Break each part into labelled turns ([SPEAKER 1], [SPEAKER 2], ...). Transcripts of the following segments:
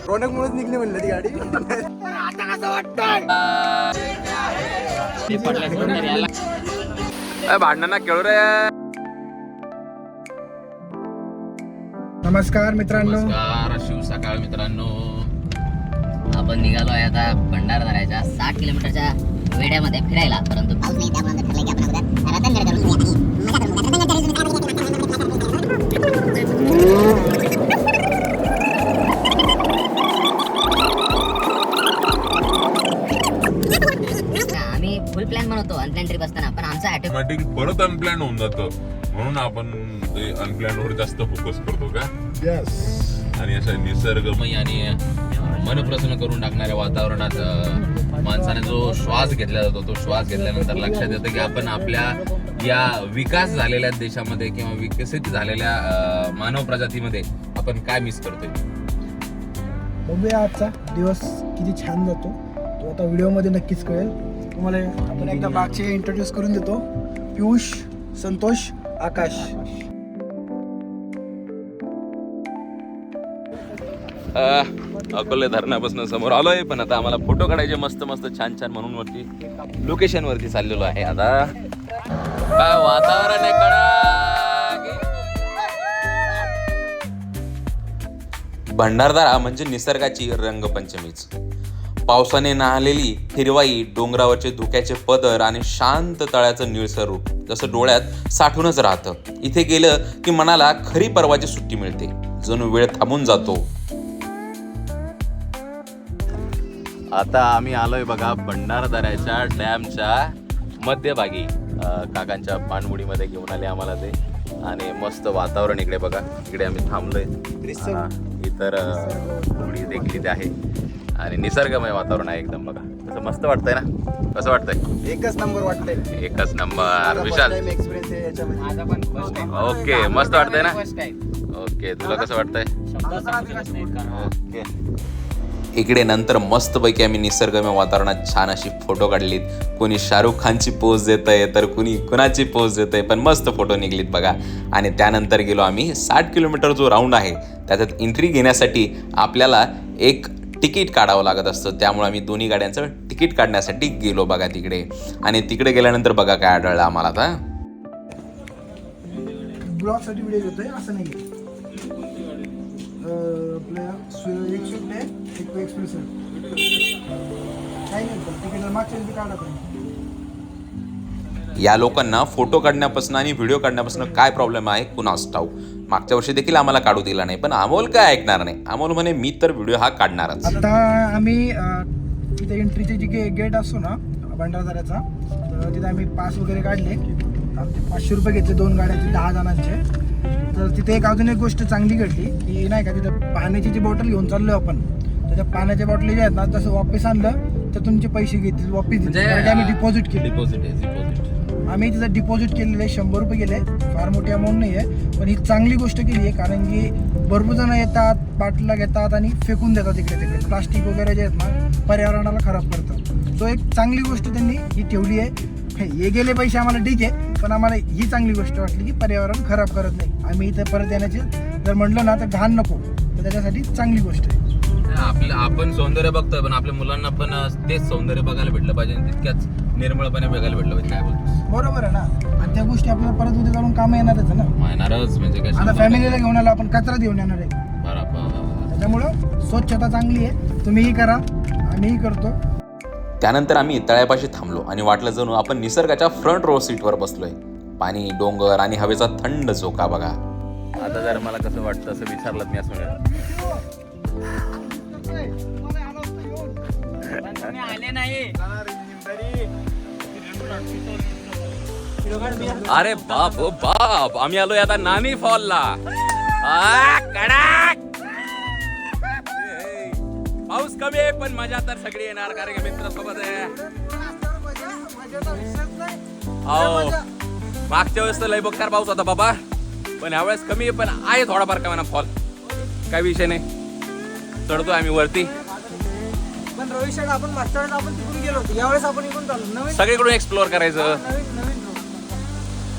[SPEAKER 1] रोनक मुळेच निघली म्हणलं ती गाडी. आता कसं वाटतंय
[SPEAKER 2] भांडणं ना खेळू रे.
[SPEAKER 1] नमस्कार मित्रांनो.
[SPEAKER 2] नमस्कार, शिव सकाळ मित्रांनो.
[SPEAKER 3] आपण निघालो आहे आता भंडारदऱ्याच्या 60 किलोमीटरच्या वेड्यामध्ये फिरायला, परंतु पाऊस नाही त्यामुळे ठरलं की आपण अगोदर रतनगड करून आम्ही फुल प्लॅन बनवतो अनप्लॅन ट्रिप असताना, पण आमचा
[SPEAKER 4] ऑटोमॅटिक परत अनप्लॅन होऊन जातं, म्हणून आपण ते अनप्लॅन वर जास्त फोकस करतो का. आणि असं निसर्गमय आणि मन प्रसन्न करून टाकणाऱ्या वातावरणात माणसाने जो श्वास घेतला जातो, तो श्वास घेतल्यानंतर लक्षात येतं की आपण आपल्या या विकास झालेल्या देशामध्ये किंवा विकसित झालेल्या मानव प्रजातीमध्ये आपण काय मिस करतोय.
[SPEAKER 1] बघूया आजचा दिवस किती छान जातो तो आता व्हिडिओमध्ये नक्कीच कळेल तुम्हाला. आपण एकदा मागचे इंट्रोड्यूस करून देतो. पियुष, संतोष, आकाश.
[SPEAKER 2] अकोले धरणापासून समोर आलोय, पण आता आम्हाला फोटो काढायचे मस्त मस्त छान छान म्हणून वरती लोकेशन वरती चाललेलो आहे. आता काय वातावरण आहे भंडारदरा म्हणजे निसर्गाची रंगपंचमीच. पावसाने नाहलेली हिरवाई, डोंगरावरचे धुक्याचे पदर आणि शांत तळ्याचं निळसर रूप जसं डोळ्यात साठूनच राहतं. इथे गेलं की मनाला खरी परवाची सुट्टी मिळते, जणू वेळ थांबून जातो. आता आम्ही आलोय बघा भंडारदऱ्याच्या डॅमच्या मध्यभागी. काकांच्या पाणबुडीमध्ये घेऊन आले आम्हाला ते, आणि मस्त वातावरण इकडे बघा. इकडे आम्ही थांबलोय. इतर होडी देखील इथे आहे आणि निसर्गमय वातावरण आहे एकदम. बघा कसं मस्त वाटतंय ना. कसं वाटतंय?
[SPEAKER 1] एकच नंबर वाटतंय.
[SPEAKER 2] एकच नंबर. विशाल
[SPEAKER 1] एक्सपिरियन्स आहे याच्यामध्ये.
[SPEAKER 2] ओके, मस्त वाटतंय ना. ओके, तुला कसं वाटतंय? ओके. इकडे नंतर मस्तपैकी आम्ही निसर्गमय वातावरणात छान अशी फोटो काढलीत. कोणी शाहरुख खानची पोज देत आहे, तर कुणी कुणाची पोज देत आहे, पण मस्त फोटो निघलीत बघा. आणि त्यानंतर गेलो आम्ही 60 किलोमीटर जो राऊंड आहे त्याच्यात एंट्री घेण्यासाठी आपल्याला एक तिकीट काढावं लागत असतं. त्यामुळे आम्ही दोन्ही गाड्यांचं तिकीट काढण्यासाठी गेलो बघा तिकडे. आणि तिकडे गेल्यानंतर बघा काय आढळलं आम्हाला. आता
[SPEAKER 1] ब्लॉगसाठी व्हिडिओ घेतोय असं नाही. आपल्या एक स्विफ्ट आहे, एक एक्सप्रेस आहे. काही नाही तिकीट मागच्या काढा.
[SPEAKER 2] या लोकांना फोटो काढण्यापासून आणि व्हिडिओ काढण्यापासून काय प्रॉब्लेम आहे कुणास ठाऊक. मागच्या वर्षी देखील आम्हाला काढू दिला नाही, पण अमोल काय ऐकणार नाही. अमोल म्हणे मी तर व्हिडिओ हा काढणारच.
[SPEAKER 1] आता आम्ही तिथे एंट्रीचे जे गेट असतो ना भंडारदऱ्याचा, तर तिथे आम्ही पास वगैरे काढले. आमचे 500 रुपये घेतले 2 गाड्यांचे 10 जणांचे. तर तिथे एक अजून एक गोष्ट चांगली घडली की नाही का, तिथं पाण्याची जी बॉटल घेऊन चाललो आपण, तर त्या पाण्याच्या बॉटली ज्या आहेत ना, तसं वापस आणलं तर तुमचे पैसे घेतील वापस. आम्ही डिपॉझिट केले. आम्ही तिथं डिपॉझिट केलेलं आहे 100 रुपये गेले. फार मोठी अमाऊंट नाही आहे, पण ही चांगली गोष्ट केली आहे. कारण की भरपूर जण येतात, बाटल्या घेतात आणि फेकून देतात इकडे तिकडे. प्लास्टिक वगैरे जे आहेत ना पर्यावरणाला खराब करतं. सो एक चांगली गोष्ट त्यांनी ही ठेवली आहे. हे गेले पैसे आम्हाला ठीक आहे, पण आम्हाला ही चांगली गोष्ट वाटली की पर्यावरण खराब करत नाही. आम्ही इथे परत येण्याचे जर म्हटलं ना तर घाण नको, तर त्याच्यासाठी चांगली गोष्ट आहे.
[SPEAKER 2] आपण सौंदर्य बघतोय, पण आपल्या मुलांना पण तेच सौंदर्य बघायला भेटलं पाहिजे, तितक्याच निर्मळपणे बघायला भेटलं पाहिजे. काय बोलतोस?
[SPEAKER 1] बरोबर आहे ना. आणि त्या गोष्टी आपल्याला परत उद्या काढून काम येणारच ना.
[SPEAKER 2] येणारच म्हणजे काय.
[SPEAKER 1] आता फॅमिलीला घेऊन आलो आपण, कचरा घेऊन येणार आहे.
[SPEAKER 2] बरोबर.
[SPEAKER 1] त्याच्यामुळं स्वच्छता चांगली आहे. तुम्हीही करा, आम्हीही करतो.
[SPEAKER 2] त्यानंतर आम्ही तळ्यापाशी थांबलो आणि वाटलं जणू आपण निसर्गाच्या फ्रंट रो सीटवर बसलोय. पाणी, डोंगर आणि हवेचा थंड झोका बघा. आता जर मला कसं वाटतं असं विचारलं मी असं अरे बाप ओ बाप, आम्ही आलोय आता नानी फॉलला. पाऊस कमी आहे पण मजा तर सगळी येणार, कारण की मित्र सोबत आहे. मागच्या वेळेस तर लय बघकार पाऊस होता बाबा, पण यावेळेस कमी आहे, पण आहे थोडाफार कमी ना फॉल. काही विषय नाही, चढतोय आम्ही वरती.
[SPEAKER 1] पण रोहित आपण मागच्या वेळेस आपण तिकडून गेलो होतो, यावेळेस आपण इकडून चाललो.
[SPEAKER 2] सगळीकडून एक्सप्लोअर करायचं,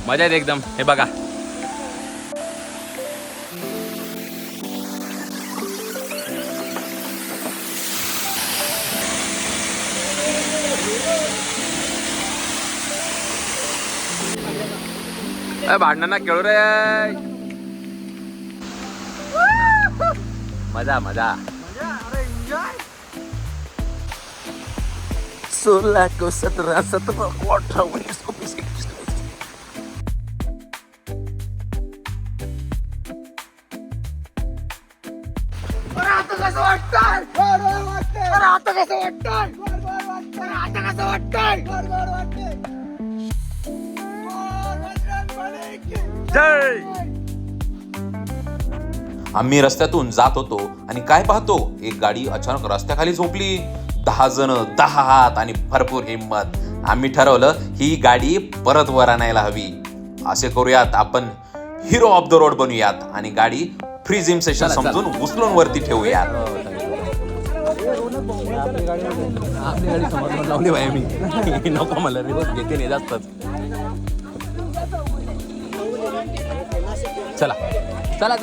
[SPEAKER 2] मजा येते एकदम. हे बघा भांडणं खेळू रे. मजा मजा. 16 को 17 17 18 19 20 21.
[SPEAKER 1] आता कसं वाटतंय? बरोबर वाटतंय. आता कसं वाटतंय? बरोबर वाटतंय. आता कसं वाटतंय? बरोबर वाटतंय.
[SPEAKER 2] जय. आम्ही रस्त्यातून जात होतो आणि काय पाहतो, एक गाडी अचानक रस्त्याखाली झोपली. 10 जण, 10 हात आणि भरपूर हिंमत. आम्ही ठरवलं ही गाडी परत वर आणायला हवी. असे करूयात, आपण हिरो ऑफ द रोड बनूयात आणि गाडी फ्री जिम सेशन समजून उचलून वरती ठेवूयात.
[SPEAKER 5] आपली गाडी समोर लावली बाई मी. नको मला रिवर्स घेते नाही जास्तच. चला चला.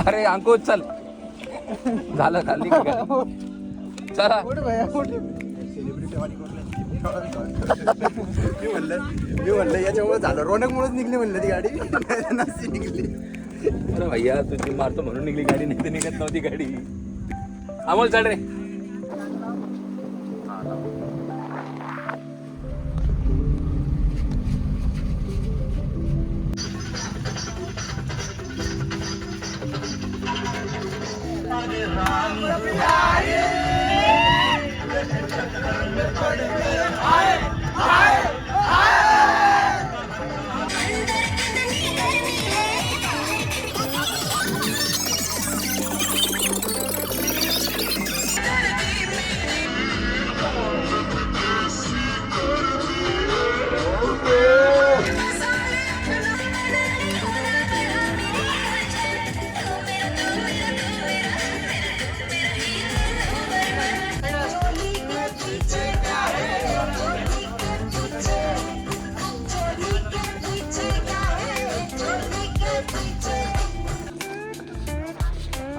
[SPEAKER 5] अरे अंकुश चल. झालं खाल्ली की काय? चला.
[SPEAKER 1] मी म्हणलं याच्यामुळे झालं, रोनकमुळेच निघली म्हणलं ती गाडी. नसती निघली.
[SPEAKER 5] अरे भैया तुझी मारतो म्हणून निघली गाडी, नाही तर निघत नव्हती गाडी. अमोल चल रे.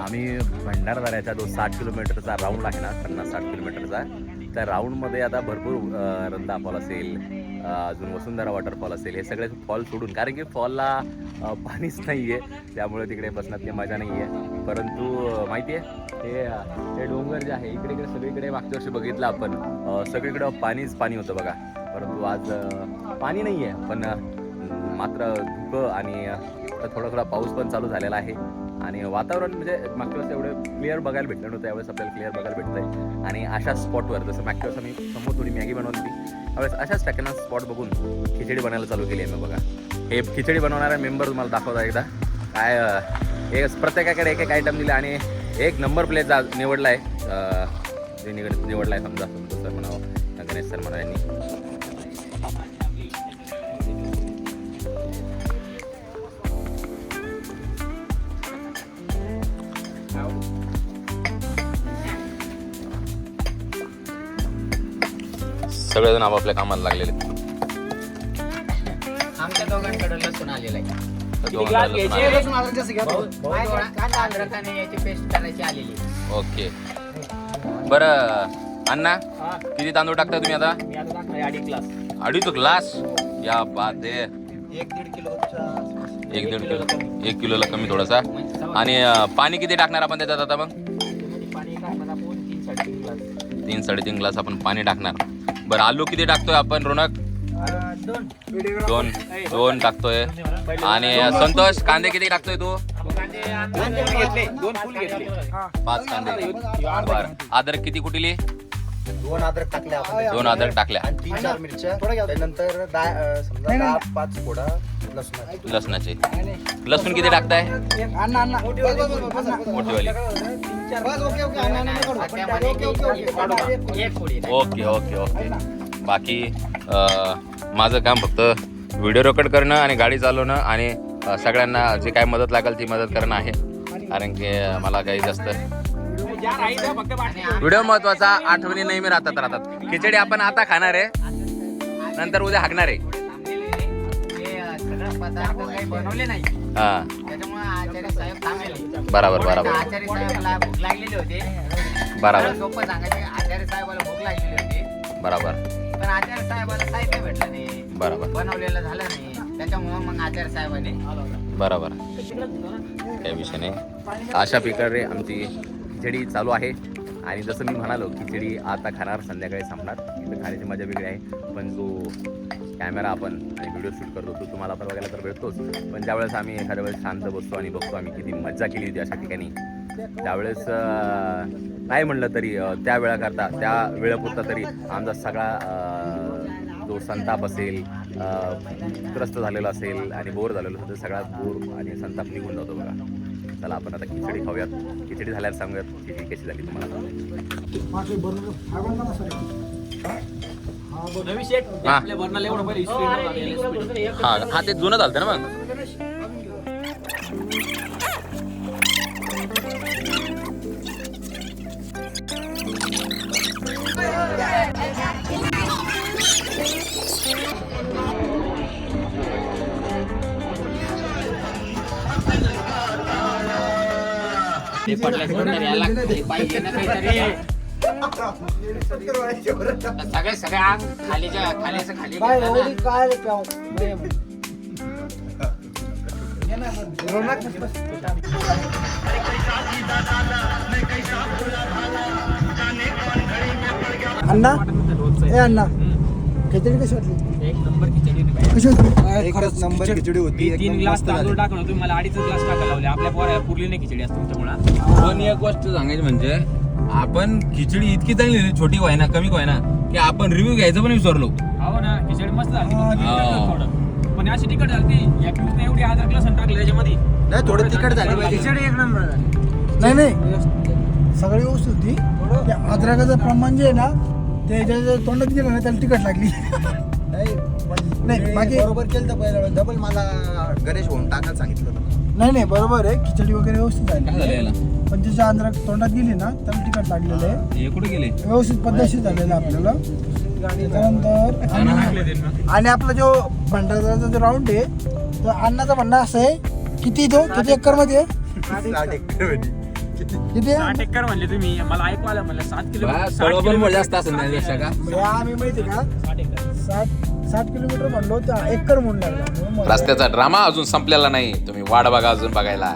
[SPEAKER 5] आम्ही भंडारदऱ्याचा जो 60 किलोमीटरचा राऊंड आहे ना, 50-60 किलोमीटरचा, त्या राऊंडमध्ये आता भरपूर रंधा फॉल असेल, अजून वसुंधरा वॉटरफॉल असेल, हे सगळे फॉल सोडून, कारण की फॉलला पाणीच नाही आहे, त्यामुळे तिकडे बसण्यात काही मजा नाही आहे. परंतु माहिती आहे हे डोंगर जे आहे इकडे इकडे सगळीकडे मागच्या वर्षी बघितलं आपण, सगळीकडं पाणीच पाणी होतं बघा. परंतु आज पाणी नाही आहे, पण मात्र धुकं आणि थोडा थोडा पाऊस पण चालू झालेला आहे. आणि वातावरण म्हणजे मागच्या वेळेस एवढं क्लिअर बघायला भेटलं नव्हतं, यावेळेस आपल्याला क्लिअर बघायला भेटतं आहे. आणि अशा स्पॉटवर, जसं मागच्या वेळेस आम्ही समोर थोडी मॅगी बनवली होती, त्यावेळेस अशाच ठिकाणी स्पॉट बघून खिचडी बनायला चालू केली आहे मी बघा. हे खिचडी बनवणारा मेंबर तुम्हाला दाखवता एकदा. काय एक प्रत्येकाकडे एक एक आयटम दिला आणि एक नंबर प्लेस निवडला आहे, जे निवडला आहे समजा सर म्हणावं, गणेश सर म्हणा यांनी.
[SPEAKER 2] सगळेजण आपापल्या कामाला लागलेले.
[SPEAKER 3] आमच्या दोघांकडे लसूण आलेलं आहे. अद्रक आणि याची पेस्ट करायची आलेली.
[SPEAKER 2] ओके बरं अण्णा, किती तांदूळ टाकता तुम्ही आता? 2.5 ग्लास. या बात आहे.
[SPEAKER 1] 1-1.5 किलो.
[SPEAKER 2] 1 किलोला कमी थोडासा. आणि पाणी किती टाकणार आपण त्याच्यात आता? मग 3-3.5 ग्लास आपण पाणी टाकणार. बरं आलू किती टाकतोय आपण रोनक? 2 टाकतोय. आणि संतोष कांदे किती टाकतोय तू? 5 कांदे. बरं अद्रक किती कुठली?
[SPEAKER 1] 2 अद्रक टाकल्या आपण.
[SPEAKER 2] 2 अद्रक टाकल्या.
[SPEAKER 1] आणि 3-4 मिरच्या. त्यानंतर 10-5 फोडा
[SPEAKER 2] लसणाचे. लसूण किती टाकताय? मोठीवाली. Okay okay okay. बाकी माझं काम फक्त व्हिडिओ रेकॉर्ड करणं आणि गाडी चालवणं आणि सगळ्यांना जे काय मदत लागेल ती मदत करणं आहे. कारण की मला काही जास्त व्हिडिओ महत्वाचा, आठवणी नेहमी राहतात. खिचडी आपण आता खाणार आहे, नंतर उद्या हाकणार आहे.
[SPEAKER 3] बनवले नाही
[SPEAKER 2] हा
[SPEAKER 3] त्याच्यामुळे आचार्य साहेब थांबले.
[SPEAKER 2] बरोबर बरोबर
[SPEAKER 3] आचार्य साहेबला भूक लागलेली होती.
[SPEAKER 2] बरोबर.
[SPEAKER 3] सोपं सांगायचे
[SPEAKER 6] आचार्य साहेबाला भूक लागलेली होती,
[SPEAKER 5] बरोबर
[SPEAKER 6] पण आचार्य साहेबाला साहित्य भेटलं नाही,
[SPEAKER 5] बरोबर
[SPEAKER 6] बनवलेलं झालं नाही, त्याच्यामुळं मग आचार्य साहेबांनी
[SPEAKER 5] बरोबर काही विषय नाही. अशा प्रकारे आमची खिचडी चालू आहे. आणि जसं मी म्हणालो खिचडी आता खाणार, संध्याकाळी संपणार. इथं खाण्याची मजा वेगळी आहे, पण जो कॅमेरा आपण आणि व्हिडिओ शूट करतो तो तुम्हाला पण बघायला तर भेटतोच. पण ज्यावेळेस आम्ही एखाद्या वेळेस शांत बसतो आणि बघतो आम्ही किती मजा केली होती अशा ठिकाणी, त्यावेळेस नाही म्हणलं तरी त्या वेळाकरता, त्या वेळेपुरता तरी आमचा सगळा जो संताप असेल, त्रस्त झालेला असेल आणि बोर झालेलं असेल, तर सगळा बोर आणि संताप निघून जातो बघा. चला आपण आता खिचडी खाऊयात. खिचडी झाल्यावर सांगूयात खिचडी कशी झाली तुम्हाला.
[SPEAKER 2] हा ते जुनं चालतं ना मग.
[SPEAKER 6] सगळे अंग खालीचं खाली
[SPEAKER 1] अण्णा ए अण्णा खिचडी कशी वाटली?
[SPEAKER 7] एक नंबर खिचडी होती.
[SPEAKER 1] कशी होती?
[SPEAKER 8] एकच नंबर खिचडी होती.
[SPEAKER 7] मी 3 ग्लास तांदूळ टाकलं होतं, मला 2.5 ग्लास टाकायला लावले. आपल्या पोराला पुरली नाही खिचडी असते तुमच्यामुळे.
[SPEAKER 2] पण एक गोष्ट सांगायची म्हणजे आपण खिचडी इतकी चांगली झाली, छोटी व्हाय ना, कमी व्हाय ना, की आपण रिव्ह्यू घ्यायचं पण विसरलो.
[SPEAKER 7] हो ना, खिचडी मस्त झाली. थोडं पण अशी तिखट झाली. या क्यूजने एवढी अद्रक लसूण टाकलं त्याच्यामध्ये.
[SPEAKER 8] नाही थोडं तिखट झाली पाहिजे.
[SPEAKER 1] खिचडी एक नंबर झाली. नाही सगळी व्यवस्थित होती. त्या अद्रकाचं प्रमाण जे आहे ना, ते ज्याच्या तोंडात गेलं ना त्याला तिखट लागली. नाही बाकी
[SPEAKER 8] बरोबर केलं तर पहिल्या वेळेस डबल मला गणेश होऊन टाकायला सांगितलं होतं.
[SPEAKER 1] नाही बरोबर आहे. खिचडी वगैरे व्यवस्थित
[SPEAKER 2] काय झालं
[SPEAKER 1] झाली,
[SPEAKER 2] याला?
[SPEAKER 1] पण त्याच्या अद्रक तोंडात गेली ना त्याला तिखट लागलेलं आहे.
[SPEAKER 2] हे कुठे गेले?
[SPEAKER 1] व्यवस्थित पद्धतशीर झालेलं आहे आपल्याला. त्याच्यानंतर आणि आपला जो भंडाराचा जो राऊंड आहे, तर अण्णाचं म्हणणं असं आहे, किती एकर मध्ये आहे?
[SPEAKER 8] 60 एकर मध्ये.
[SPEAKER 1] किती आहे?
[SPEAKER 7] 60 एकर म्हणले तुम्ही, मला ऐकू आलं म्हणलं 7
[SPEAKER 2] सगळं पण मजा जास्त असेल त्यापेक्षा का?
[SPEAKER 1] म्हणजे आम्ही माहिती आहे का
[SPEAKER 7] 60 एकर
[SPEAKER 1] 60 किलोमीटर म्हणलो तर एकर म्हणून लागला.
[SPEAKER 2] रस्त्याचा ड्रामा अजून संपलेला नाही, तुम्ही वाट बघा अजून बघायला.